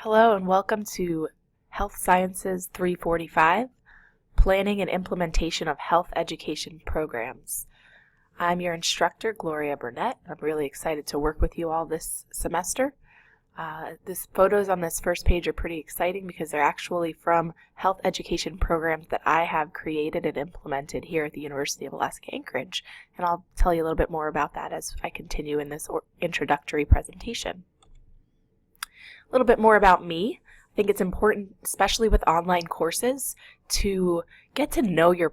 Hello and welcome to Health Sciences 345, Planning and Implementation of Health Education Programs. I'm your instructor, Gloria Burnett. I'm really excited to work with you all this semester. These photos on this first page are pretty exciting because they're actually from health education programs that I have created and implemented here at the University of Alaska Anchorage, and I'll tell you a little bit more about that as I continue in this introductory presentation. A little bit more about me. I think it's important, especially with online courses, to get to know your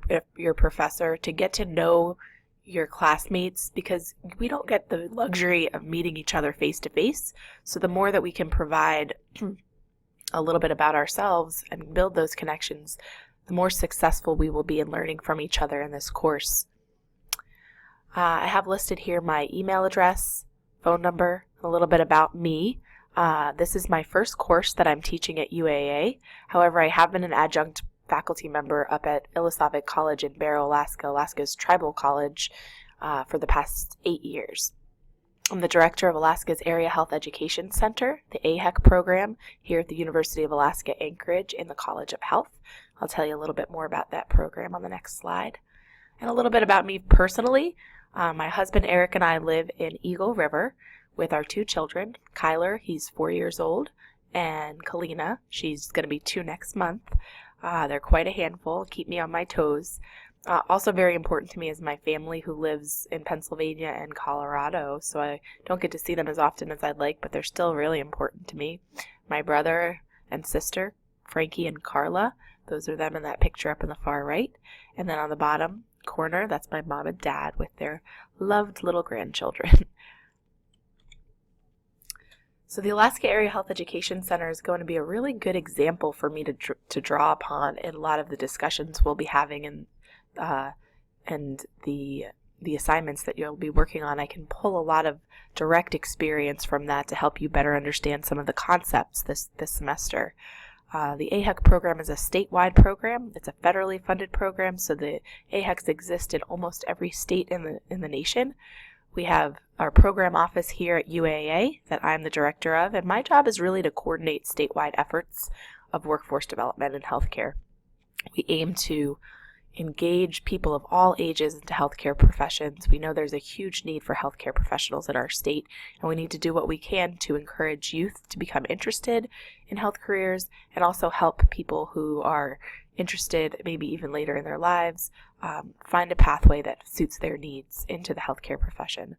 professor, to get to know your classmates, because we don't get the luxury of meeting each other face to face. So the more that we can provide a little bit about ourselves and build those connections, the more successful we will be in learning from each other in this course. I have listed here my email address, phone number, a little bit about me. This is my first course that I'm teaching at UAA. However, I have been an adjunct faculty member up at Illisavik College in Barrow, Alaska, Alaska's tribal college, for the past 8 years. I'm the director of Alaska's Area Health Education Center, the AHEC program, here at the University of Alaska Anchorage in the College of Health. I'll tell you a little bit more about that program on the next slide. And a little bit about me personally. My husband Eric and I live in Eagle River with our 2 children. Kyler, he's 4 years old, and Kalina, she's going to be 2 next month. They're quite a handful, keep me on my toes. Also very important to me is my family who lives in Pennsylvania and Colorado, so I don't get to see them as often as I'd like, but they're still really important to me. My brother and sister, Frankie and Carla, those are them in that picture up in the far right. And then on the bottom corner, that's my mom and dad with their loved little grandchildren. So the Alaska Area Health Education Center is going to be a really good example for me to draw upon in a lot of the discussions we'll be having and the assignments that you'll be working on. I can pull a lot of direct experience from that to help you better understand some of the concepts this semester. The AHEC program is a statewide program. It's a federally funded program, so the AHECs exist in almost every state in the nation. We have our program office here at UAA that I'm the director of, and my job is really to coordinate statewide efforts of workforce development in healthcare. We aim to engage people of all ages into healthcare professions. We know there's a huge need for healthcare professionals in our state, and we need to do what we can to encourage youth to become interested in health careers and also help people who are interested, maybe even later in their lives, find a pathway that suits their needs into the healthcare profession.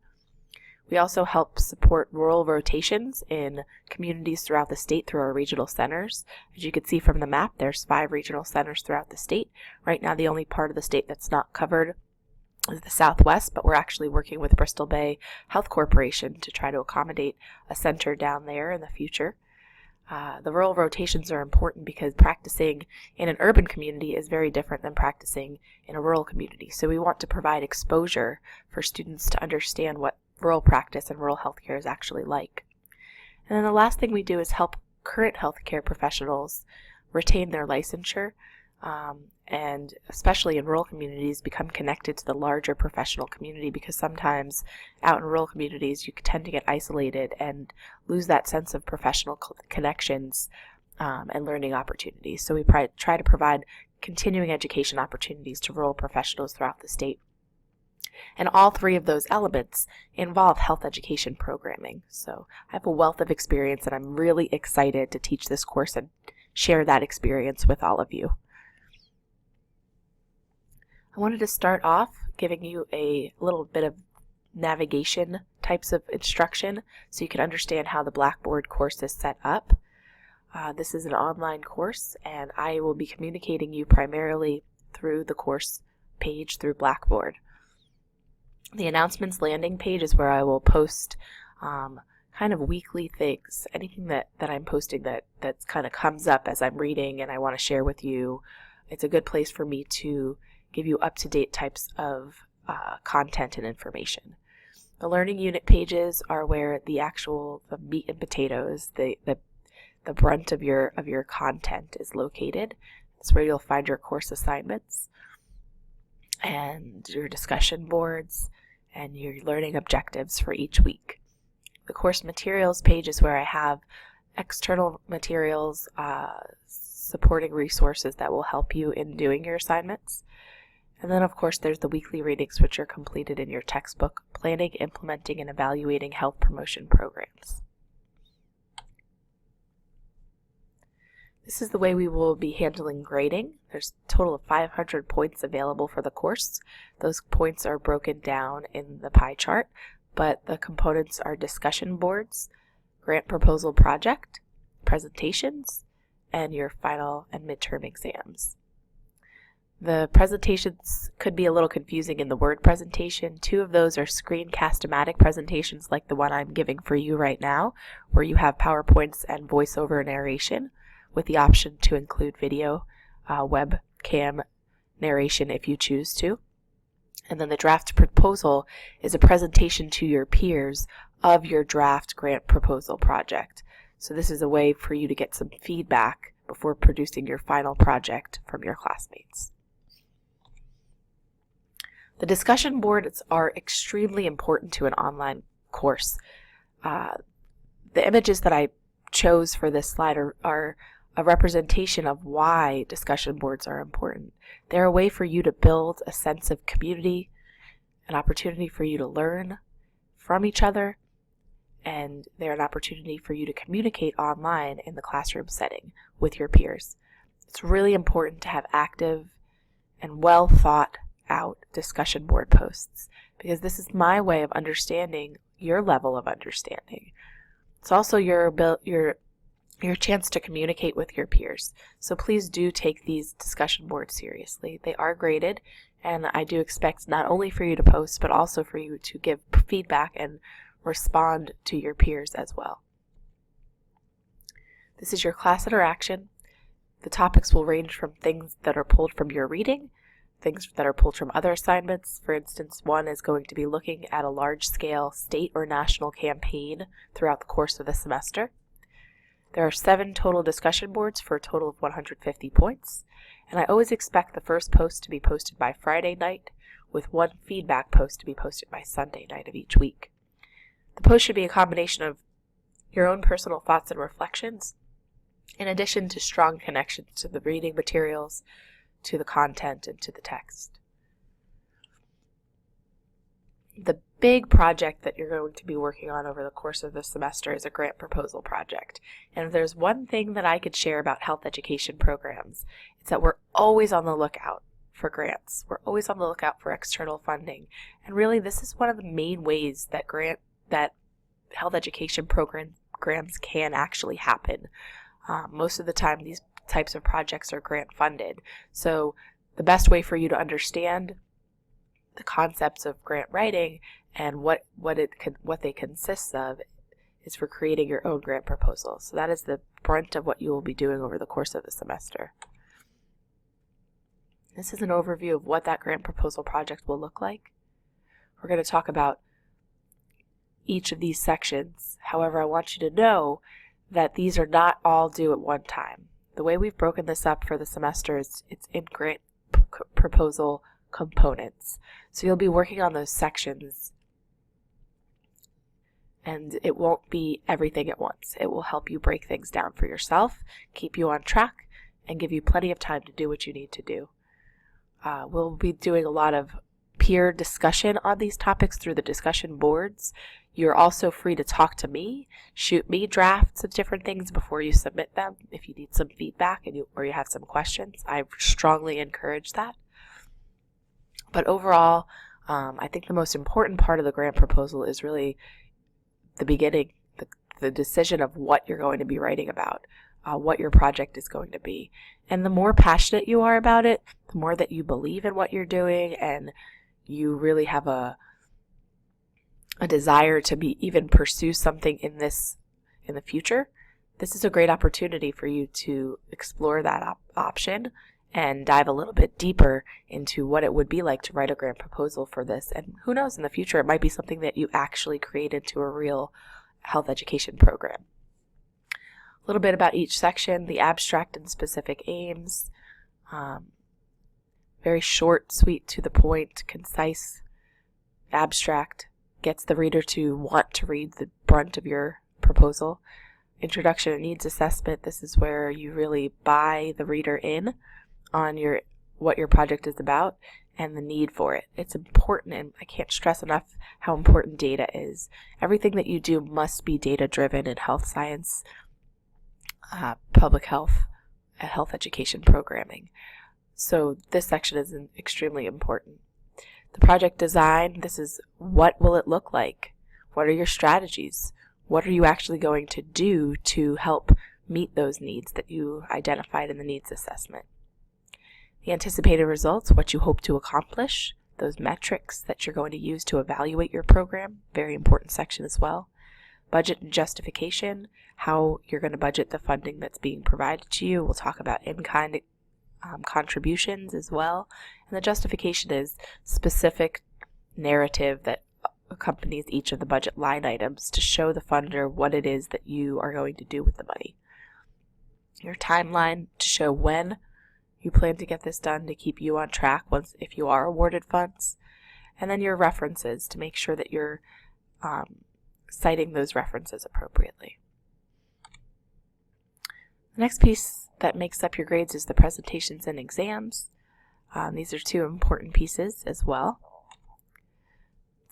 We also help support rural rotations in communities throughout the state through our regional centers. As you can see from the map, there's 5 regional centers throughout the state. Right now, the only part of the state that's not covered is the Southwest, but we're actually working with Bristol Bay Health Corporation to try to accommodate a center down there in the future. The rural rotations are important because practicing in an urban community is very different than practicing in a rural community. So we want to provide exposure for students to understand what rural practice and rural healthcare is actually like. And then the last thing we do is help current healthcare professionals retain their licensure, and especially in rural communities, become connected to the larger professional community, because sometimes out in rural communities you tend to get isolated and lose that sense of professional connections and learning opportunities. So we try to provide continuing education opportunities to rural professionals throughout the state. And all 3 of those elements involve health education programming. So I have a wealth of experience, and I'm really excited to teach this course and share that experience with all of you. I wanted to start off giving you a little bit of navigation types of instruction so you can understand how the Blackboard course is set up. This is an online course, and I will be communicating you primarily through the course page through Blackboard. The announcements landing page is where I will post kind of weekly things, anything that I'm posting that kind of comes up as I'm reading and I want to share with you. It's a good place for me to give you up-to-date types of content and information. The learning unit pages are where the meat and potatoes, the brunt of your content is located. It's where you'll find your course assignments and your discussion boards and your learning objectives for each week. The course materials page is where I have external materials, supporting resources that will help you in doing your assignments. And then, of course, there's the weekly readings, which are completed in your textbook, planning, implementing, and evaluating health promotion programs. This is the way we will be handling grading. There's a total of 500 points available for the course. Those points are broken down in the pie chart, but the components are discussion boards, grant proposal project, presentations, and your final and midterm exams. The presentations could be a little confusing in the word presentation. 2 of those are screencast-o-matic presentations like the one I'm giving for you right now, where you have PowerPoints and voiceover narration with the option to include video, webcam narration if you choose to. And then the draft proposal is a presentation to your peers of your draft grant proposal project. So this is a way for you to get some feedback before producing your final project from your classmates. The discussion boards are extremely important to an online course. The images that I chose for this slide are a representation of why discussion boards are important. They're a way for you to build a sense of community, an opportunity for you to learn from each other, and they're an opportunity for you to communicate online in the classroom setting with your peers. It's really important to have active and well thought out discussion board posts, because this is my way of understanding your level of understanding. It's also your chance to communicate with your peers. So please do take these discussion boards seriously. They are graded, and I do expect not only for you to post, but also for you to give feedback and respond to your peers as well. This is your class interaction. The topics will range from things that are pulled from your reading, things that are pulled from other assignments. For instance, one is going to be looking at a large-scale state or national campaign throughout the course of the semester. There are 7 total discussion boards for a total of 150 points, and I always expect the first post to be posted by Friday night, with 1 feedback post to be posted by Sunday night of each week. The post should be a combination of your own personal thoughts and reflections, in addition to strong connections to the reading materials, to the content, and to the text. The big project that you're going to be working on over the course of the semester is a grant proposal project. And if there's one thing that I could share about health education programs, it's that we're always on the lookout for grants. We're always on the lookout for external funding. And really, this is one of the main ways that health education programs can actually happen. Most of the time, these types of projects are grant funded. So the best way for you to understand the concepts of grant writing and what they consist of is for creating your own grant proposal. So that is the brunt of what you will be doing over the course of the semester. This is an overview of what that grant proposal project will look like. We're going to talk about each of these sections. However, I want you to know that these are not all due at one time. The way we've broken this up for the semester is it's in grant proposal components. So you'll be working on those sections, and it won't be everything at once. It will help you break things down for yourself, keep you on track, and give you plenty of time to do what you need to do. We'll be doing a lot of peer discussion on these topics through the discussion boards. You're also free to talk to me, shoot me drafts of different things before you submit them if you need some feedback or you have some questions. I strongly encourage that. But overall, I think the most important part of the grant proposal is really the beginning, the decision of what you're going to be writing about, what your project is going to be. And the more passionate you are about it, the more that you believe in what you're doing and you really have a desire to even pursue something in the future, this is a great opportunity for you to explore that option and dive a little bit deeper into what it would be like to write a grant proposal for this. And who knows, in the future, it might be something that you actually create into a real health education program. A little bit about each section, the abstract and specific aims. Very short, sweet, to the point, concise. Abstract gets the reader to want to read the brunt of your proposal. introduction and needs assessment, this is where you really buy the reader in on what your project is about and the need for it. It's important, and I can't stress enough how important data is. Everything that you do must be data-driven in health science, public health, and health education programming. So this section is extremely important. The project design, this is what will it look like? What are your strategies? What are you actually going to do to help meet those needs that you identified in the needs assessment? The anticipated results, what you hope to accomplish, those metrics that you're going to use to evaluate your program, very important section as well. Budget and justification, how you're going to budget the funding that's being provided to you. We'll talk about in-kind contributions as well. And the justification is specific narrative that accompanies each of the budget line items to show the funder what it is that you are going to do with the money. Your timeline to show when you plan to get this done to keep you on track if you are awarded funds. And then your references to make sure that you're citing those references appropriately. The next piece that makes up your grades is the presentations and exams. These are two important pieces as well.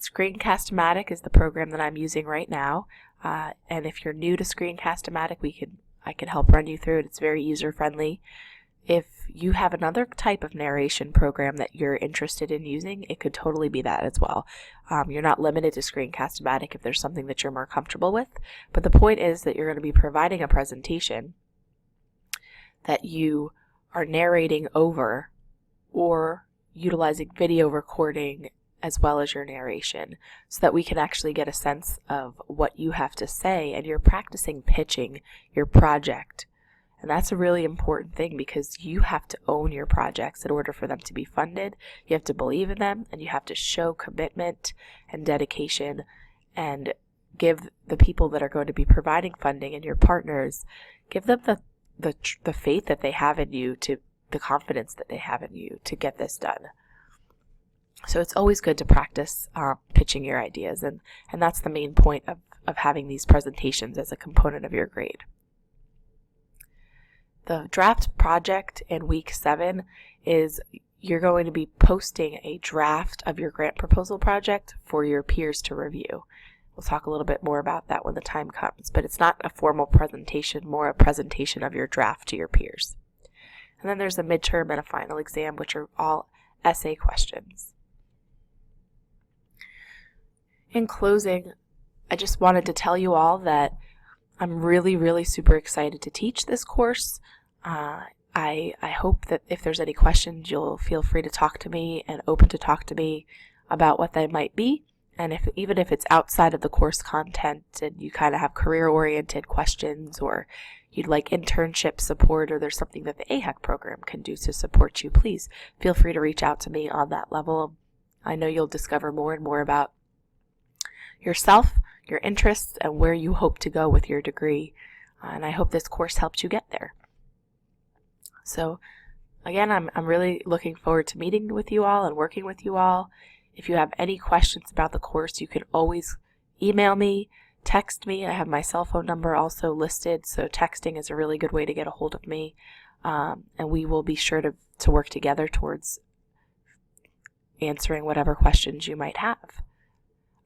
Screencast-O-Matic is the program that I'm using right now, and if you're new to Screencast-O-Matic, I can help run you through it. It's very user-friendly. If you have another type of narration program that you're interested in using, it could totally be that as well. You're not limited to Screencast-O-Matic if there's something that you're more comfortable with, but the point is that you're going to be providing a presentation that you are narrating over or utilizing video recording as well as your narration so that we can actually get a sense of what you have to say, and you're practicing pitching your project. And that's a really important thing because you have to own your projects in order for them to be funded. You have to believe in them, and you have to show commitment and dedication and give the people that are going to be providing funding and your partners, give them the faith that they have in you, to the confidence that they have in you to get this done. So it's always good to practice pitching your ideas, and that's the main point of having these presentations as a component of your grade. The draft project in week 7 is you're going to be posting a draft of your grant proposal project for your peers to review. We'll talk a little bit more about that when the time comes, but it's not a formal presentation, more a presentation of your draft to your peers. And then there's a midterm and a final exam, which are all essay questions. In closing, I just wanted to tell you all that I'm really, really super excited to teach this course. I hope that if there's any questions, you'll feel free to talk to me and open to talk to me about what they might be. And even if it's outside of the course content and you kind of have career-oriented questions, or you'd like internship support, or there's something that the AHEC program can do to support you, please feel free to reach out to me on that level. I know you'll discover more and more about yourself, your interests, and where you hope to go with your degree. And I hope this course helps you get there. So again, I'm really looking forward to meeting with you all and working with you all. If you have any questions about the course, you can always email me, text me. I have my cell phone number also listed, so texting is a really good way to get a hold of me. And we will be sure to work together towards answering whatever questions you might have.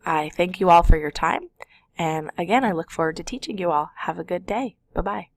I thank you all for your time, and again, I look forward to teaching you all. Have a good day. Bye-bye.